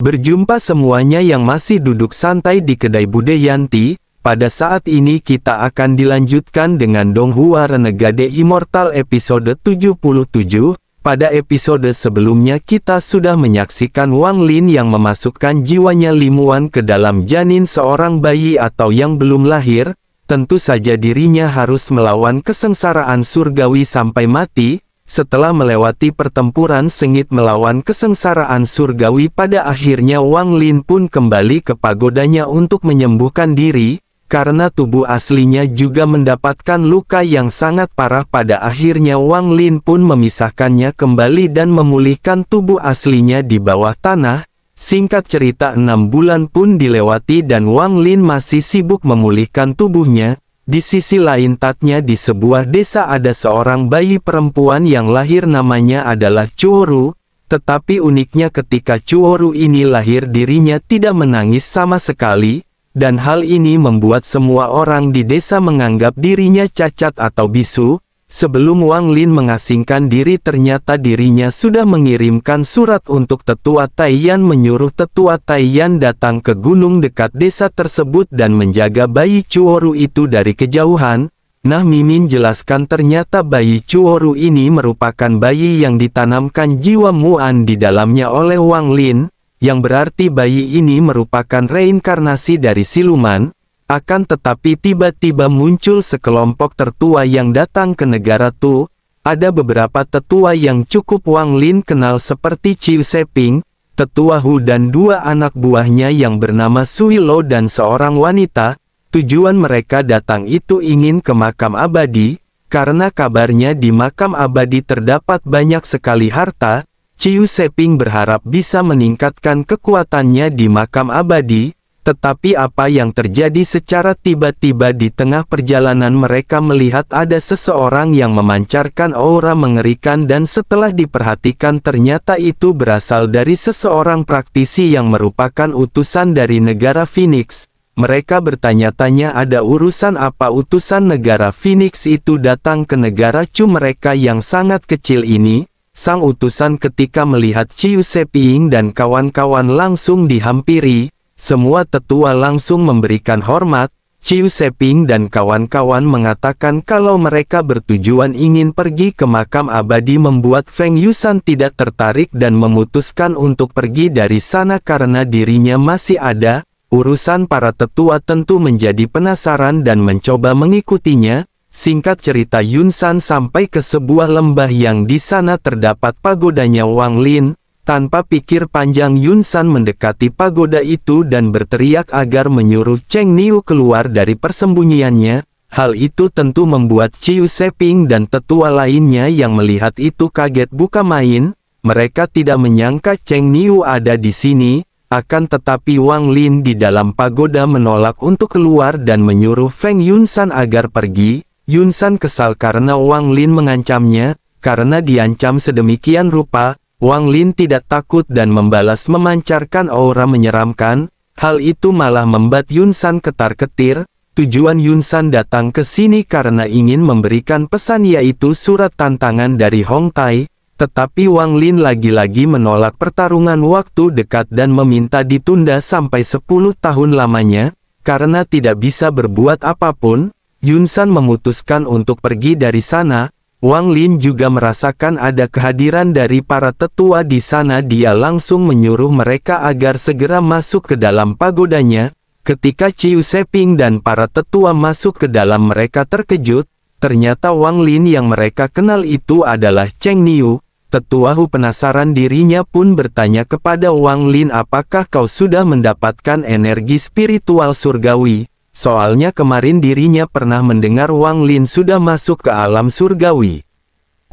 Berjumpa semuanya yang masih duduk santai di kedai Bude Yanti. Pada saat ini kita akan dilanjutkan dengan Donghua Renegade Immortal episode 77. Pada episode sebelumnya kita sudah menyaksikan Wang Lin yang memasukkan jiwanya Limuan ke dalam janin seorang bayi atau yang belum lahir. Tentu saja dirinya harus melawan kesengsaraan surgawi sampai mati. Setelah melewati pertempuran sengit melawan kesengsaraan surgawi, pada akhirnya Wang Lin pun kembali ke pagodanya untuk menyembuhkan diri. Karena tubuh aslinya juga mendapatkan luka yang sangat parah, pada akhirnya Wang Lin pun memisahkannya kembali dan memulihkan tubuh aslinya di bawah tanah. Singkat cerita 6 bulan pun dilewati dan Wang Lin masih sibuk memulihkan tubuhnya. Di sisi lain tatnya di sebuah desa ada seorang bayi perempuan yang lahir, namanya adalah Chuoru. Tetapi uniknya ketika Chuoru ini lahir dirinya tidak menangis sama sekali. Dan hal ini membuat semua orang di desa menganggap dirinya cacat atau bisu. Sebelum Wang Lin mengasingkan diri, ternyata dirinya sudah mengirimkan surat untuk Tetua Taiyan, menyuruh Tetua Taiyan datang ke gunung dekat desa tersebut dan menjaga bayi Chuoru itu dari kejauhan. Nah, Mimin jelaskan ternyata bayi Chuoru ini merupakan bayi yang ditanamkan jiwa Muan di dalamnya oleh Wang Lin. Yang berarti bayi ini merupakan reinkarnasi dari siluman. Akan tetapi tiba-tiba muncul sekelompok tertua yang datang ke negara Tu. Ada beberapa tetua yang cukup Wang Lin kenal seperti Chiu Seping, Tetua Hu dan 2 anak buahnya yang bernama Sui Lo dan seorang wanita. Tujuan mereka datang itu ingin ke makam abadi, karena kabarnya di makam abadi terdapat banyak sekali harta. Chiu Seping berharap bisa meningkatkan kekuatannya di makam abadi, tetapi apa yang terjadi secara tiba-tiba di tengah perjalanan mereka melihat ada seseorang yang memancarkan aura mengerikan, dan setelah diperhatikan ternyata itu berasal dari seseorang praktisi yang merupakan utusan dari negara Phoenix. Mereka bertanya-tanya ada urusan apa utusan negara Phoenix itu datang ke negara Chu mereka yang sangat kecil ini. Sang utusan ketika melihat Chiu Seping dan kawan-kawan langsung dihampiri. Semua tetua langsung memberikan hormat. Chiu Seping dan kawan-kawan mengatakan kalau mereka bertujuan ingin pergi ke makam abadi, membuat Feng Yusan tidak tertarik dan memutuskan untuk pergi dari sana karena dirinya masih ada. Urusan para tetua tentu menjadi penasaran dan mencoba mengikutinya. Singkat cerita, Yunsan sampai ke sebuah lembah yang di sana terdapat pagodanya Wang Lin. Tanpa pikir panjang Yunsan mendekati pagoda itu dan berteriak agar menyuruh Cheng Niu keluar dari persembunyiannya. Hal itu tentu membuat Chiu Seping dan tetua lainnya yang melihat itu kaget buka main. Mereka tidak menyangka Cheng Niu ada di sini. Akan tetapi Wang Lin di dalam pagoda menolak untuk keluar dan menyuruh Feng Yunsan agar pergi. Yunsan kesal karena Wang Lin mengancamnya. Karena diancam sedemikian rupa, Wang Lin tidak takut dan membalas memancarkan aura menyeramkan. Hal itu malah membuat Yunsan ketar-ketir. Tujuan Yunsan datang ke sini karena ingin memberikan pesan, yaitu surat tantangan dari Hong Tai. Tetapi Wang Lin lagi-lagi menolak pertarungan waktu dekat dan meminta ditunda sampai 10 tahun lamanya. Karena tidak bisa berbuat apapun, Yunsan memutuskan untuk pergi dari sana. Wang Lin juga merasakan ada kehadiran dari para tetua di sana. Dia langsung menyuruh mereka agar segera masuk ke dalam pagodanya. Ketika Chiu Seping dan para tetua masuk ke dalam, mereka terkejut. Ternyata Wang Lin yang mereka kenal itu adalah Cheng Niu. Tetua Hu penasaran, dirinya pun bertanya kepada Wang Lin, apakah kau sudah mendapatkan energi spiritual surgawi? Soalnya kemarin dirinya pernah mendengar Wang Lin sudah masuk ke alam surgawi.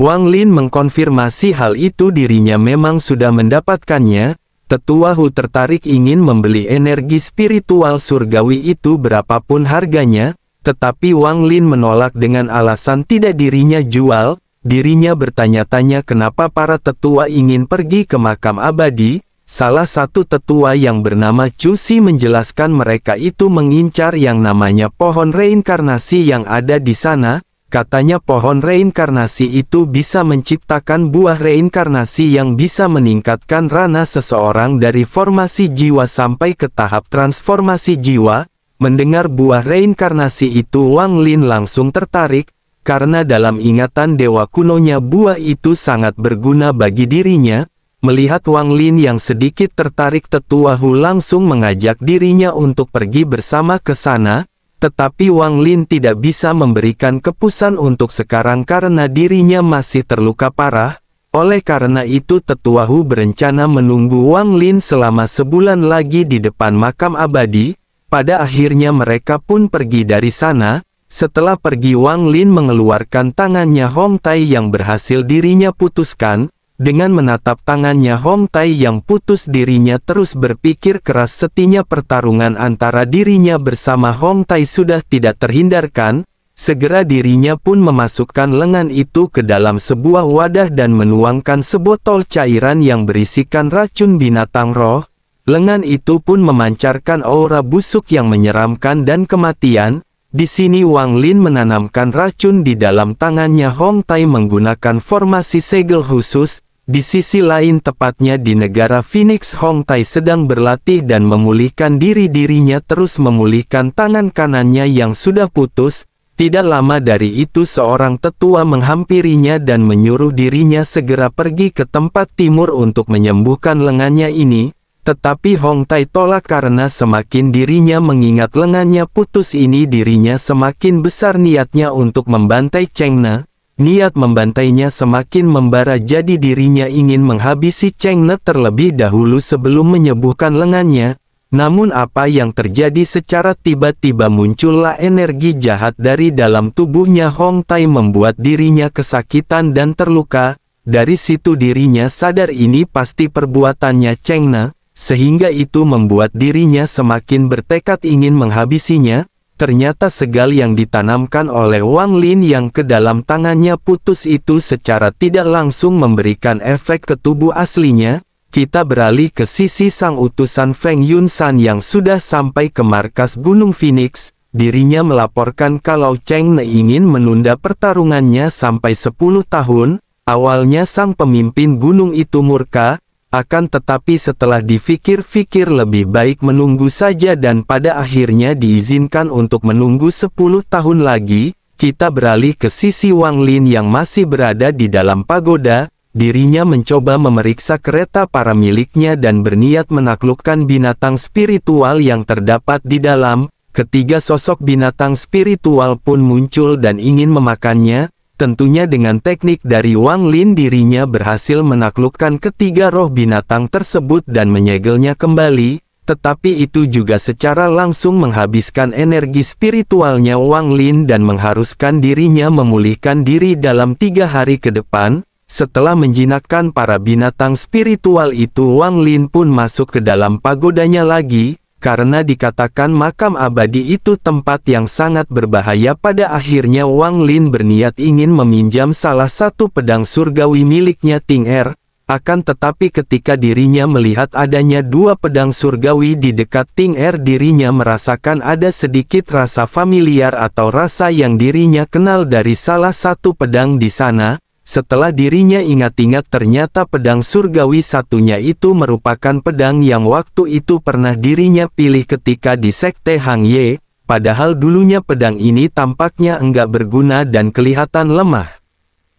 Wang Lin mengkonfirmasi hal itu, dirinya memang sudah mendapatkannya. Tetua Hu tertarik ingin membeli energi spiritual surgawi itu berapapun harganya. Tetapi Wang Lin menolak dengan alasan tidak dirinya jual. Dirinya bertanya-tanya kenapa para tetua ingin pergi ke makam abadi. Salah satu tetua yang bernama Chu Si menjelaskan mereka itu mengincar yang namanya pohon reinkarnasi yang ada di sana. Katanya pohon reinkarnasi itu bisa menciptakan buah reinkarnasi yang bisa meningkatkan ranah seseorang dari formasi jiwa sampai ke tahap transformasi jiwa. Mendengar buah reinkarnasi itu, Wang Lin langsung tertarik, karena dalam ingatan dewa kunonya buah itu sangat berguna bagi dirinya. Melihat Wang Lin yang sedikit tertarik, Tetua Hu langsung mengajak dirinya untuk pergi bersama ke sana. Tetapi Wang Lin tidak bisa memberikan keputusan untuk sekarang karena dirinya masih terluka parah. Oleh karena itu Tetua Hu berencana menunggu Wang Lin selama sebulan lagi di depan makam abadi. Pada akhirnya mereka pun pergi dari sana. Setelah pergi, Wang Lin mengeluarkan tangannya Hong Tai yang berhasil dirinya putuskan. Dengan menatap tangannya Hong Tai yang putus, dirinya terus berpikir keras. Setinya pertarungan antara dirinya bersama Hong Tai sudah tidak terhindarkan. Segera dirinya pun memasukkan lengan itu ke dalam sebuah wadah dan menuangkan sebotol cairan yang berisikan racun binatang roh. Lengan itu pun memancarkan aura busuk yang menyeramkan dan kematian. Di sini Wang Lin menanamkan racun di dalam tangannya Hong Tai menggunakan formasi segel khusus. Di sisi lain, tepatnya di negara Phoenix, Hong Tai sedang berlatih dan memulihkan dirinya terus memulihkan tangan kanannya yang sudah putus. Tidak lama dari itu seorang tetua menghampirinya dan menyuruh dirinya segera pergi ke tempat timur untuk menyembuhkan lengannya ini. Tetapi Hong Tai tolak karena semakin dirinya mengingat lengannya putus ini, dirinya semakin besar niatnya untuk membantai Cheng Ne. Niat membantainya semakin membara, jadi dirinya ingin menghabisi Cheng Ne terlebih dahulu sebelum menyembuhkan lengannya. Namun apa yang terjadi, secara tiba-tiba muncullah energi jahat dari dalam tubuhnya Hong Tai membuat dirinya kesakitan dan terluka. Dari situ dirinya sadar ini pasti perbuatannya Cheng Ne, sehingga itu membuat dirinya semakin bertekad ingin menghabisinya. Ternyata segel yang ditanamkan oleh Wang Lin yang ke dalam tangannya putus itu secara tidak langsung memberikan efek ke tubuh aslinya. Kita beralih ke sisi sang utusan Feng Yunsan yang sudah sampai ke markas Gunung Phoenix. Dirinya melaporkan kalau Cheng Ne ingin menunda pertarungannya sampai 10 tahun. Awalnya sang pemimpin gunung itu murka. Akan tetapi setelah dipikir-pikir lebih baik menunggu saja dan pada akhirnya diizinkan untuk menunggu 10 tahun lagi. Kita beralih ke sisi Wang Lin yang masih berada di dalam pagoda. Dirinya mencoba memeriksa kereta para miliknya dan berniat menaklukkan binatang spiritual yang terdapat di dalam. Ketiga sosok binatang spiritual pun muncul dan ingin memakannya. Tentunya dengan teknik dari Wang Lin dirinya berhasil menaklukkan ketiga roh binatang tersebut dan menyegelnya kembali, tetapi itu juga secara langsung menghabiskan energi spiritualnya Wang Lin dan mengharuskan dirinya memulihkan diri dalam 3 hari ke depan. Setelah menjinakkan para binatang spiritual itu, Wang Lin pun masuk ke dalam pagodanya lagi. Karena dikatakan makam abadi itu tempat yang sangat berbahaya, pada akhirnya Wang Lin berniat ingin meminjam salah satu pedang surgawi miliknya Ting Er. Akan tetapi ketika dirinya melihat adanya 2 pedang surgawi di dekat Ting Er, dirinya merasakan ada sedikit rasa familiar atau rasa yang dirinya kenal dari salah satu pedang di sana. Setelah dirinya ingat-ingat, ternyata pedang surgawi satunya itu merupakan pedang yang waktu itu pernah dirinya pilih ketika di Sekte Hang Ye. Padahal dulunya pedang ini tampaknya enggak berguna dan kelihatan lemah.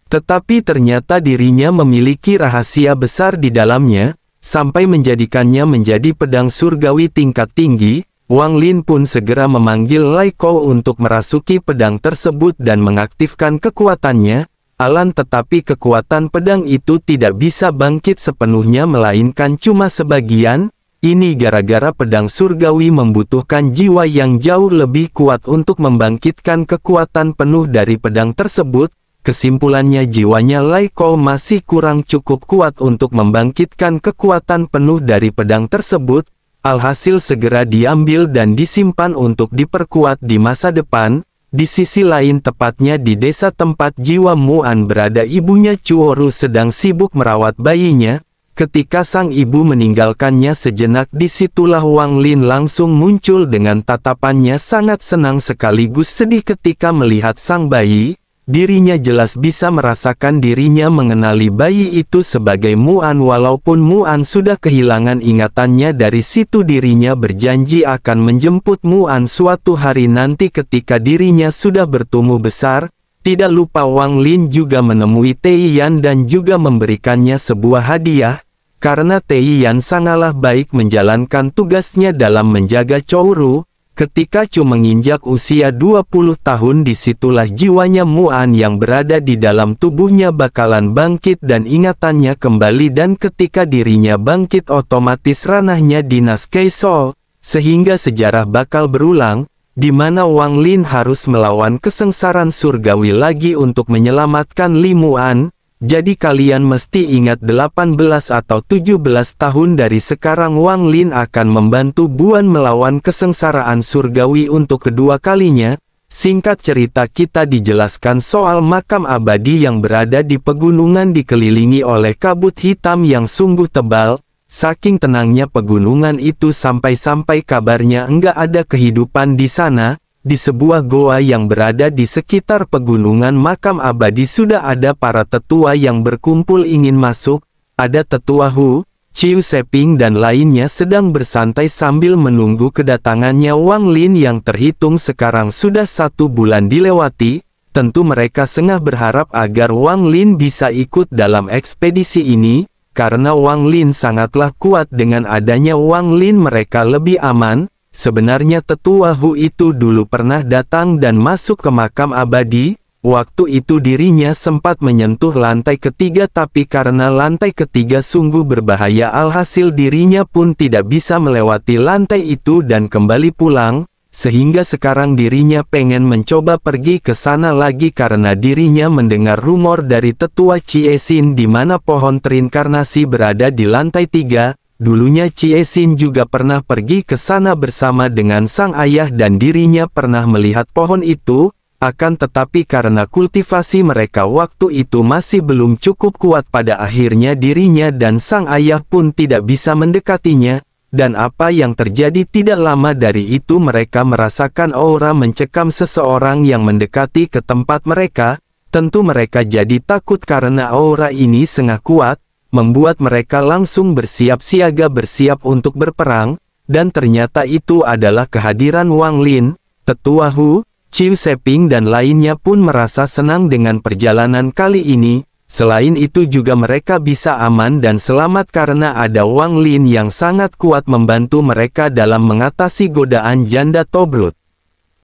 Tetapi ternyata dirinya memiliki rahasia besar di dalamnya, sampai menjadikannya menjadi pedang surgawi tingkat tinggi. Wang Lin pun segera memanggil Lai Kou untuk merasuki pedang tersebut dan mengaktifkan kekuatannya. Tetapi kekuatan pedang itu tidak bisa bangkit sepenuhnya melainkan cuma sebagian. Ini gara-gara pedang surgawi membutuhkan jiwa yang jauh lebih kuat untuk membangkitkan kekuatan penuh dari pedang tersebut. Kesimpulannya, jiwanya Lai Kou masih kurang cukup kuat untuk membangkitkan kekuatan penuh dari pedang tersebut. Alhasil segera diambil dan disimpan untuk diperkuat di masa depan. Di sisi lain, tepatnya di desa tempat jiwa Muan berada, ibunya Chuoru sedang sibuk merawat bayinya. Ketika sang ibu meninggalkannya sejenak, disitulah Wang Lin langsung muncul dengan tatapannya sangat senang sekaligus sedih ketika melihat sang bayi. dirinya jelas bisa merasakan dirinya mengenali bayi itu sebagai Muan. Walaupun Muan sudah kehilangan ingatannya, dari situ dirinya berjanji akan menjemput Muan suatu hari nanti ketika dirinya sudah bertumbuh besar. Tidak lupa Wang Lin juga menemui Teiyan dan juga memberikannya sebuah hadiah, karena Teiyan sangatlah baik menjalankan tugasnya dalam menjaga Chouru. Ketika Chu menginjak usia 20 tahun, disitulah jiwanya Muan yang berada di dalam tubuhnya bakalan bangkit dan ingatannya kembali, dan ketika dirinya bangkit otomatis ranahnya dinas Keisol, sehingga sejarah bakal berulang, di mana Wang Lin harus melawan kesengsaraan surgawi lagi untuk menyelamatkan Li Muan. Jadi kalian mesti ingat 18 atau 17 tahun dari sekarang Wang Lin akan membantu Buan melawan kesengsaraan surgawi untuk kedua kalinya. Singkat cerita, kita dijelaskan soal makam abadi yang berada di pegunungan dikelilingi oleh kabut hitam yang sungguh tebal. Saking tenangnya pegunungan itu sampai-sampai kabarnya enggak ada kehidupan di sana. Di sebuah goa yang berada di sekitar pegunungan makam abadi sudah ada para tetua yang berkumpul ingin masuk. Ada tetua Hu, Chiu Seping dan lainnya sedang bersantai sambil menunggu kedatangannya Wang Lin yang terhitung sekarang sudah 1 bulan dilewati. Tentu mereka sangat berharap agar Wang Lin bisa ikut dalam ekspedisi ini, karena Wang Lin sangatlah kuat. Dengan adanya Wang Lin mereka lebih aman. Sebenarnya tetua Hu itu dulu pernah datang dan masuk ke makam abadi. Waktu itu dirinya sempat menyentuh lantai ketiga, tapi karena lantai ketiga sungguh berbahaya, alhasil dirinya pun tidak bisa melewati lantai itu dan kembali pulang. Sehingga sekarang dirinya pengen mencoba pergi ke sana lagi karena dirinya mendengar rumor dari tetua Ciesin di mana pohon terinkarnasi berada di lantai 3. Dulunya Ciesin juga pernah pergi ke sana bersama dengan sang ayah dan dirinya pernah melihat pohon itu, akan tetapi karena kultivasi mereka waktu itu masih belum cukup kuat, pada akhirnya dirinya dan sang ayah pun tidak bisa mendekatinya. Dan apa yang terjadi tidak lama dari itu mereka merasakan aura mencekam seseorang yang mendekati ke tempat mereka. Tentu mereka jadi takut karena aura ini sangat kuat, membuat mereka langsung bersiap siaga, bersiap untuk berperang, dan ternyata itu adalah kehadiran Wang Lin. Tetua Hu, Chiu Seping dan lainnya pun merasa senang dengan perjalanan kali ini. Selain itu juga mereka bisa aman dan selamat karena ada Wang Lin yang sangat kuat membantu mereka dalam mengatasi godaan janda Tobrut.